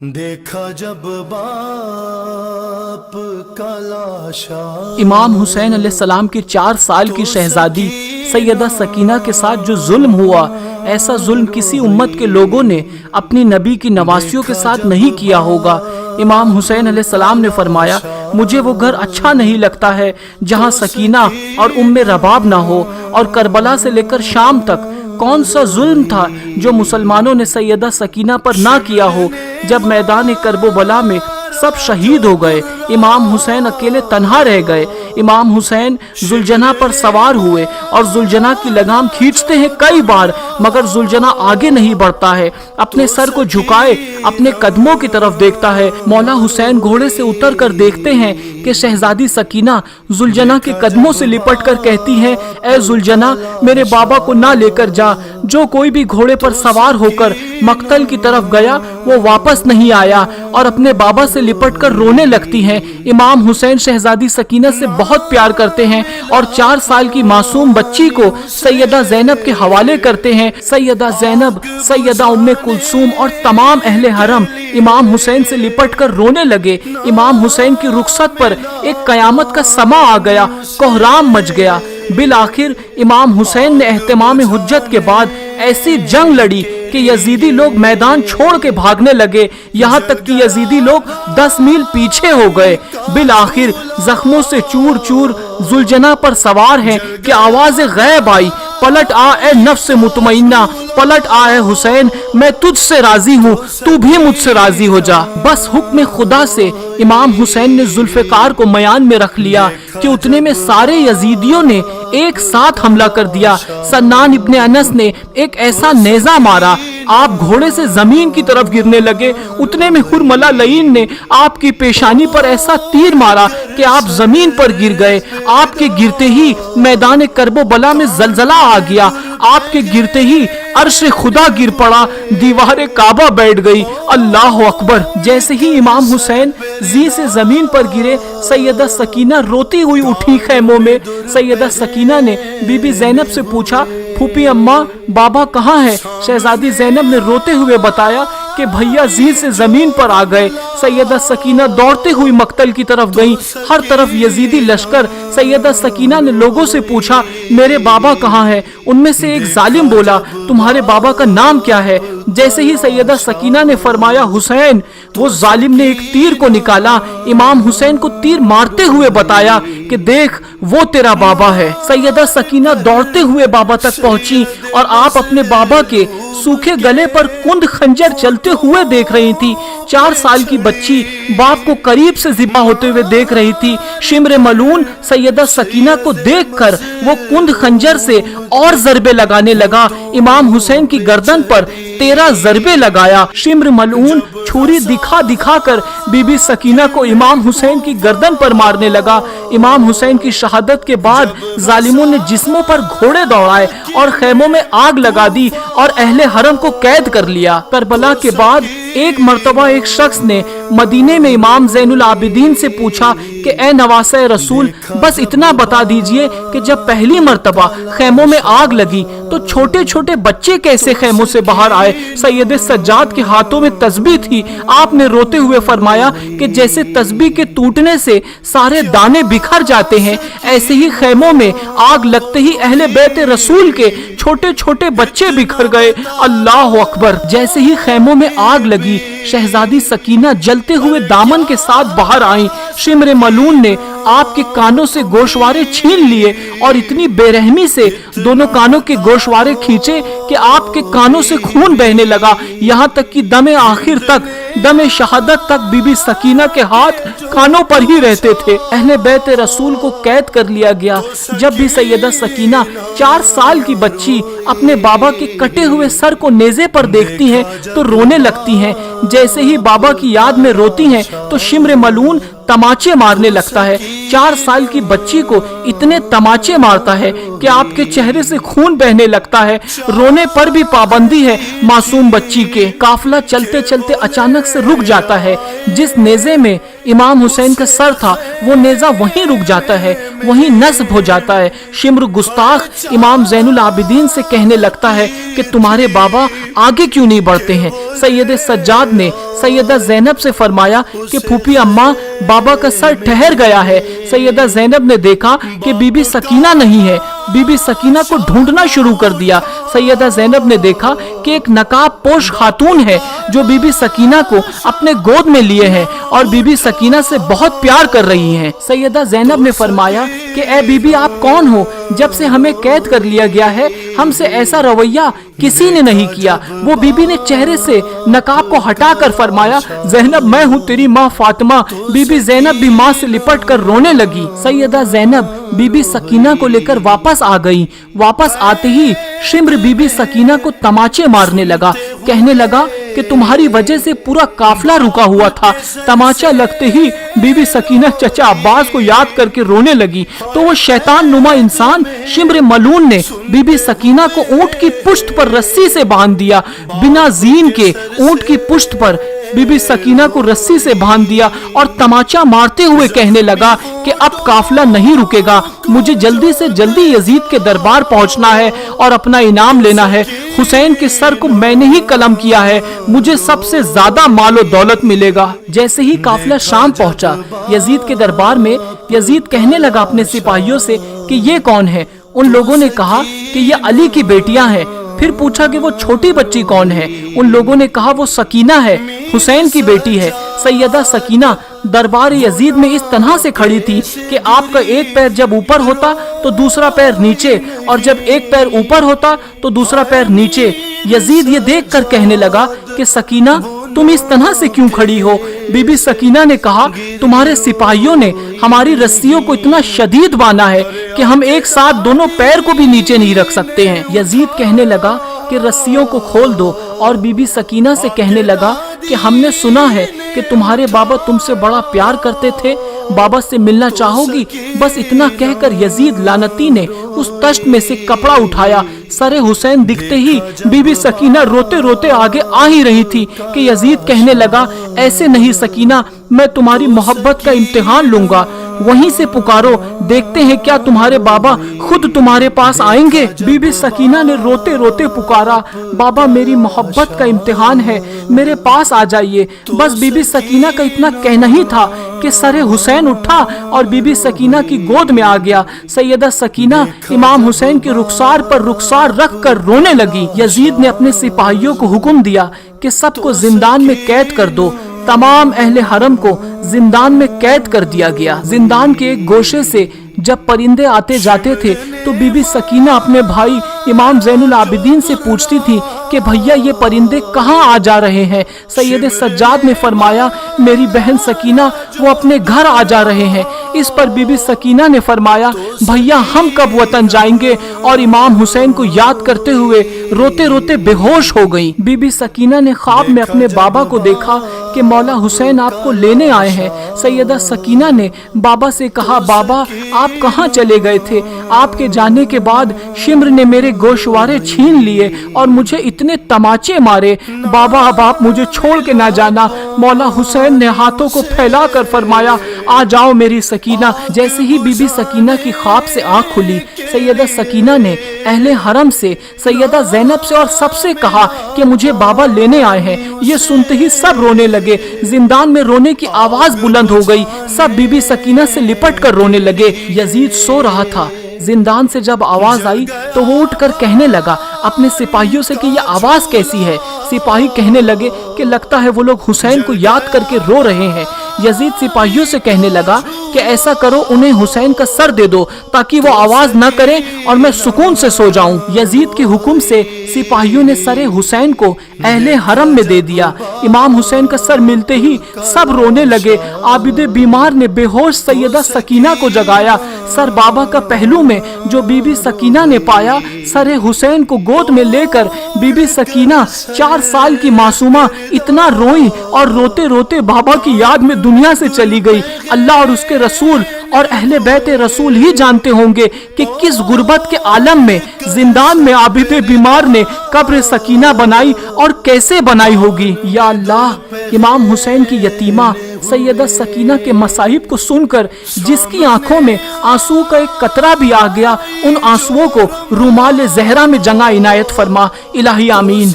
دیکھا جب باپ کا لاشا امام حسین علیہ السلام کی 4 سال کی شہزادی سیدہ سکینہ کے ساتھ جو ظلم ہوا، ایسا ظلم کسی امت کے لوگوں نے اپنی نبی کی نواسیوں کے ساتھ نہیں کیا ہوگا۔ امام حسین علیہ السلام نے فرمایا، مجھے وہ گھر اچھا نہیں لگتا ہے جہاں سکینہ اور ام رباب نہ ہو، اور کربلا سے لے کر شام تک کون سا ظلم تھا جو مسلمانوں نے سیدہ سکینہ پر نہ کیا ہو۔ جب میدان کرب و بلا میں سب شہید ہو گئے، امام حسین اکیلے تنہا رہ گئے۔ امام حسین ذوالجناح پر سوار ہوئے اور ذوالجناح کی لگام کھینچتے ہیں کئی بار، مگر ذوالجناح آگے نہیں بڑھتا ہے، اپنے سر کو جھکائے اپنے قدموں کی طرف دیکھتا ہے۔ مولا حسین گھوڑے سے اتر کر دیکھتے ہیں کہ شہزادی سکینہ ذوالجناح کے قدموں سے لپٹ کر کہتی ہے، اے ذوالجناح، میرے بابا کو نہ لے کر جا۔ جو کوئی بھی گھوڑے پر سوار ہو کر مقتل کی طرف گیا وہ واپس نہیں آیا، اور اپنے بابا سے لپٹ کر رونے لگتی ہیں۔ امام حسین شہزادی سکینہ سے بہت پیار کرتے ہیں اور 4 سال کی معصوم بچی کو سیدہ زینب کے حوالے کرتے ہیں۔ سیدہ زینب، سیدہ ام کلثوم اور تمام اہل حرم امام حسین سے لپٹ کر رونے لگے۔ امام حسین کی رخصت پر ایک قیامت کا سما آ گیا، کوہرام مچ گیا۔ بالآخر امام حسین نے اہتمام حجت کے بعد ایسی جنگ لڑی کہ یزیدی لوگ میدان چھوڑ کے بھاگنے لگے، یہاں تک کہ یزیدی لوگ 10 میل پیچھے ہو گئے۔ بالآخر زخموں سے چور چور ذوالجناح پر سوار ہیں کہ آواز غیب آئی، پلٹ آ اے نفس مطمئنہ، پلٹ آ اے حسین، میں تجھ سے راضی ہوں، تو بھی مجھ سے راضی ہو جا۔ بس حکم خدا سے امام حسین نے ذوالفقار کو میان میں رکھ لیا کہ اتنے میں سارے یزیدیوں نے ایک ساتھ حملہ کر دیا۔ سنان ابن انس نے ایک ایسا نیزہ مارا، آپ گھوڑے سے زمین کی طرف گرنے لگے۔ اتنے میں حرملہ لعین نے آپ کی پیشانی پر ایسا تیر مارا کہ آپ زمین پر گر گئے۔ آپ کے گرتے ہی میدان کرب و بلا میں زلزلہ آ گیا، آپ کے گرتے ہی عرش خدا گر پڑا، دیوار کعبہ بیٹھ گئی۔ اللہ اکبر! جیسے ہی امام حسین زی سے زمین پر گرے، سیدہ سکینہ روتی ہوئی اٹھی خیموں میں۔ سیدہ سکینہ نے بی بی زینب سے پوچھا، پھوپھی اماں، بابا کہاں ہے؟ شہزادی زینب نے روتے ہوئے بتایا کہ بھیا زی سے زمین پر آ گئے۔ سیدہ سکینہ دوڑتے ہوئی مقتل کی طرف گئیں، ہر طرف یزیدی لشکر۔ سیدہ سکینہ نے لوگوں سے پوچھا، میرے بابا کہاں ہے؟ ان میں سے ایک ظالم بولا، تمہارے بابا کا نام کیا ہے؟ جیسے ہی سیدہ سکینہ نے فرمایا حسین، وہ ظالم نے ایک تیر کو نکالا، امام حسین کو تیر مارتے ہوئے بتایا کہ دیکھ وہ تیرا بابا ہے۔ سیدہ سکینہ دوڑتے ہوئے بابا تک پہنچی اور آپ اپنے بابا کے سوکھے گلے پر کند خنجر چلتے ہوئے دیکھ رہی تھی۔ 4 سال کی بچی باپ کو قریب سے ذبح ہوتے ہوئے دیکھ رہی تھی۔ شمر ملعون سیدہ سکینہ کو دیکھ کر وہ کند خنجر سے اور ضربے لگانے لگا۔ امام حسین کی گردن پر 13 ضربے لگایا۔ شمر ملعون چھری دکھا دکھا کر بی بی سکینہ کو امام حسین کی گردن پر مارنے لگا۔ امام حسین کی شہادت کے بعد ظالموں نے جسموں پر گھوڑے دوڑائے اور خیموں میں آگ لگا دی اور اہل حرم کو قید کر لیا۔ کربلا کے بعد ایک مرتبہ ایک شخص نے مدینے میں امام زین العابدین سے پوچھا کہ اے نواسہ رسول، بس اتنا بتا دیجئے کہ جب پہلی مرتبہ خیموں میں آگ لگی تو چھوٹے چھوٹے بچے کیسے خیموں سے باہر آئے؟ سید سجاد کے ہاتھوں میں تسبیح تھی۔ آپ نے روتے ہوئے فرمایا کہ جیسے تسبیح کے ٹوٹنے سے سارے دانے بکھر جاتے ہیں، ایسے ہی خیموں میں آگ لگتے ہی اہل بیت رسول کے چھوٹے چھوٹے بچے بکھر گئے۔ اللہ اکبر! جیسے ہی خیموں میں آگ لگی، شہزادی سکینہ جلتے ہوئے دامن کے ساتھ باہر آئیں۔ شمر ملعون نے آپ کے کانوں سے گوشوارے چھین لیے اور اتنی بے رحمی سے دونوں کانوں کے گوشوارے کھینچے کہ آپ کے کانوں سے خون بہنے لگا، یہاں تک کہ دم آخر تک، دم شہادت تک بی بی سکینہ کے ہاتھ کانوں پر ہی رہتے تھے۔ اہل بیت رسول کو قید کر لیا گیا۔ جب بھی سیدہ سکینہ 4 سال کی بچی اپنے بابا کے کٹے ہوئے سر کو نیزے پر دیکھتی ہیں تو رونے لگتی ہیں۔ جیسے ہی بابا کی یاد میں روتی ہیں تو شمر ملعون تماچے مارنے لگتا ہے۔ 4 سال کی بچی کو اتنے تماچے مارتا ہے کہ آپ کے چہرے سے خون بہنے لگتا ہے۔ رونے پر بھی پابندی ہے معصوم بچی کے۔ قافلہ چلتے چلتے اچانک سے رک جاتا ہے۔ جس نیزے میں امام حسین کا سر تھا وہ نیزہ وہیں رک جاتا ہے۔ वहीं नस्ब हो जाता है। शिम्र गुस्ताख इमाम ज़ैनुल आबिदीन से कहने लगता है कि तुम्हारे बाबा आगे क्यों नहीं बढ़ते हैं। सैयद सज्जाद ने सैयदा ज़ैनब से फरमाया कि फूफी अम्मा, बाबा का सर ठहर गया है। सैयदा ज़ैनब ने देखा कि बीबी सकीना नहीं है। बीबी सकीना को ढूंढना शुरू कर दिया। सैयदा ज़ैनब ने देखा कि एक नकाब पोश खातून है जो बीबी सकीना को अपने गोद में लिए है और बीबी सकीना से बहुत प्यार कर रही हैं। सैयदा ज़ैनब ने फरमाया कि ए बीबी, आप कौन हो? जब से हमें कैद कर लिया गया है हमसे ऐसा रवैया किसी ने नहीं किया। वो बीबी ने चेहरे से नकाब को हटाकर फरमाया, ज़ैनब, मैं हूँ तेरी माँ फातिमा। बीबी ज़ैनब भी माँ से लिपट कर रोने लगी। सैयदा ज़ैनब बीबी सकीना को लेकर वापस आ गई। वापस आते ही शिम्र बीबी सकीना को तमाचे मारने लगा। कहने लगा कि तुम्हारी वजह से पूरा काफिला रुका हुआ था। तमाचा लगते ही बीबी सकीना चचा अब्बास को याद करके रोने लगी तो वो शैतान नुमा इंसान शिम्र मलून ने बीबी सकीना को ऊंट की पुश्त पर रस्सी से बांध दिया। बिना जीन के ऊंट की पुश्त पर बीबी सकीना को रस्सी से बांध दिया और तमाचा मारते हुए कहने लगा कि अब काफिला नहीं रुकेगा, मुझे जल्दी से जल्दी यजीद के दरबार पहुंचना है और अपना इनाम लेना है। हुसैन के सर को मैंने ही कलम किया है, मुझे सबसे ज्यादा मालो दौलत मिलेगा। जैसे ही काफिला शाम पहुंचा यजीद के दरबार में, यजीद कहने लगा अपने सिपाहियों से कि ये कौन है। उन लोगों ने कहा कि ये अली की बेटियां हैं। फिर पूछा कि वो छोटी बच्ची कौन है। उन लोगों ने कहा वो सकीना है, हुसैन की बेटी है। सैयदा सकीना दरबार यजीद में इस तरह से खड़ी थी कि आपका एक पैर जब ऊपर होता तो दूसरा पैर नीचे, और जब एक पैर ऊपर होता तो दूसरा पैर नीचे। यजीद ये देखकर कहने लगा कि सकीना, तुम इस तरह से क्यों खड़ी हो? बीबी सकीना ने कहा, तुम्हारे सिपाहियों ने हमारी रस्सियों को इतना शदीद बांधा है कि हम एक साथ दोनों पैर को भी नीचे नहीं रख सकते हैं। यजीद कहने लगा कि रस्सियों को खोल दो और बीबी सकीना से कहने लगा कि हमने सुना है कि तुम्हारे बाबा तुमसे बड़ा प्यार करते थे, बाबा से मिलना चाहोगी? बस इतना कहकर यजीद लानती ने उस तश्त में से कपड़ा उठाया। सरे हुसैन दिखते ही बीबी सकीना रोते रोते आगे आ ही रही थी कि यजीद कहने लगा, ऐसे नहीं सकीना, मैं तुम्हारी मोहब्बत का इम्तिहान लूंगा, वहीं से पुकारो, देखते हैं क्या तुम्हारे बाबा खुद तुम्हारे पास आएंगे। बीबी सकीना ने रोते रोते पुकारा, बाबा मेरी मोहब्बत का इम्तिहान है, मेरे पास आ जाइए। बस बीबी सकीना का इतना कहना ही था कि सरे हुसैन उठा और बीबी सकीना की गोद में आ गया। सैयदा सकीना इमाम हुसैन के रुखसार पर रुखसार रख कर रोने लगी। यजीद ने अपने सिपाहियों को हुक्म दिया कि सबको जिंदान में कैद कर दो। तमाम अहले हरम को जिंदान में कैद कर दिया गया। जिंदान के एक गोशे से जब परिंदे आते जाते थे तो बीबी सकीना अपने भाई इमाम ज़ैनुल आबिदीन से पूछती थी कि भैया ये परिंदे कहाँ आ जा रहे हैं। सैयद सज्जाद ने फरमाया, मेरी बहन सकीना, वो अपने घर आ जा रहे हैं। इस पर बीबी सकीना ने फरमाया, भैया हम कब वतन जाएंगे? और इमाम हुसैन को याद करते हुए रोते रोते बेहोश हो गई। बीबी सकीना ने ख्वाब में अपने बाबा को देखा कि मौला हुसैन आपको लेने आए हैं। सैयदा सकीना ने बाबा से कहा, बाबा आप कहाँ चले गए थे? आपके जाने के बाद शिम्र ने मेरे गोशवारे छीन लिए और मुझे इतने तमाचे मारे। बाबा अब आप मुझे छोड़ के ना जाना। मौला हुसैन ने हाथों को फैला कर फरमाया, आ जाओ मेरी सकीना। जैसे ही बीबी सकीना की ख्वाब से आँख खुली, सैयदा सकीना ने अहले हरम से, सैयदा ज़ैनब से और सबसे कहा कि मुझे बाबा लेने आए हैं। ये सुनते ही सब रोने लगे। जिंदान में रोने की आवाज बुलंद हो गई। सब बीबी सकीना से लिपट कर रोने लगे। यजीद सो रहा था। जिंदान से जब आवाज आई तो वो उठकर कहने लगा अपने सिपाहियों से कि ये आवाज कैसी है। सिपाही कहने लगे कि लगता है वो लोग हुसैन को याद करके रो रहे हैं। यजीद सिपाहियों से कहने लगा कि ऐसा करो, उन्हें हुसैन का सर दे दो ताकि वो आवाज न करें और मैं सुकून से सो जाऊं। यजीद के हुक्म से सिपाहियों ने सरे हुसैन को अहले हरम में दे दिया। इमाम हुसैन का सर मिलते ही सब रोने लगे। आबिदे बीमार ने बेहोश सैयदा सकीना को जगाया। सर बाबा का पहलू में जो बीबी सकीना ने पाया, सरे हुसैन को गोद में लेकर बीबी सकीना 4 साल की मासूमा इतना रोई और रोते रोते बाबा की याद में दुनिया से चली गई। अल्लाह और उसके रसूल और अहले बैत रसूल ही जानते होंगे कि किस गुर्बत के आलम में जिंदान में आबिदे बीमार ने कब्र सकीना बनाई और कैसे बनाई होगी। या अल्लाह, इमाम हुसैन की यतीमा سیدہ سکینہ کے مصائب کو سن کر جس کی آنکھوں میں آنسو کا ایک قطرہ بھی آ گیا، ان آنسوؤں کو رومال زہرا میں جگہ عنایت فرما، الہی آمین۔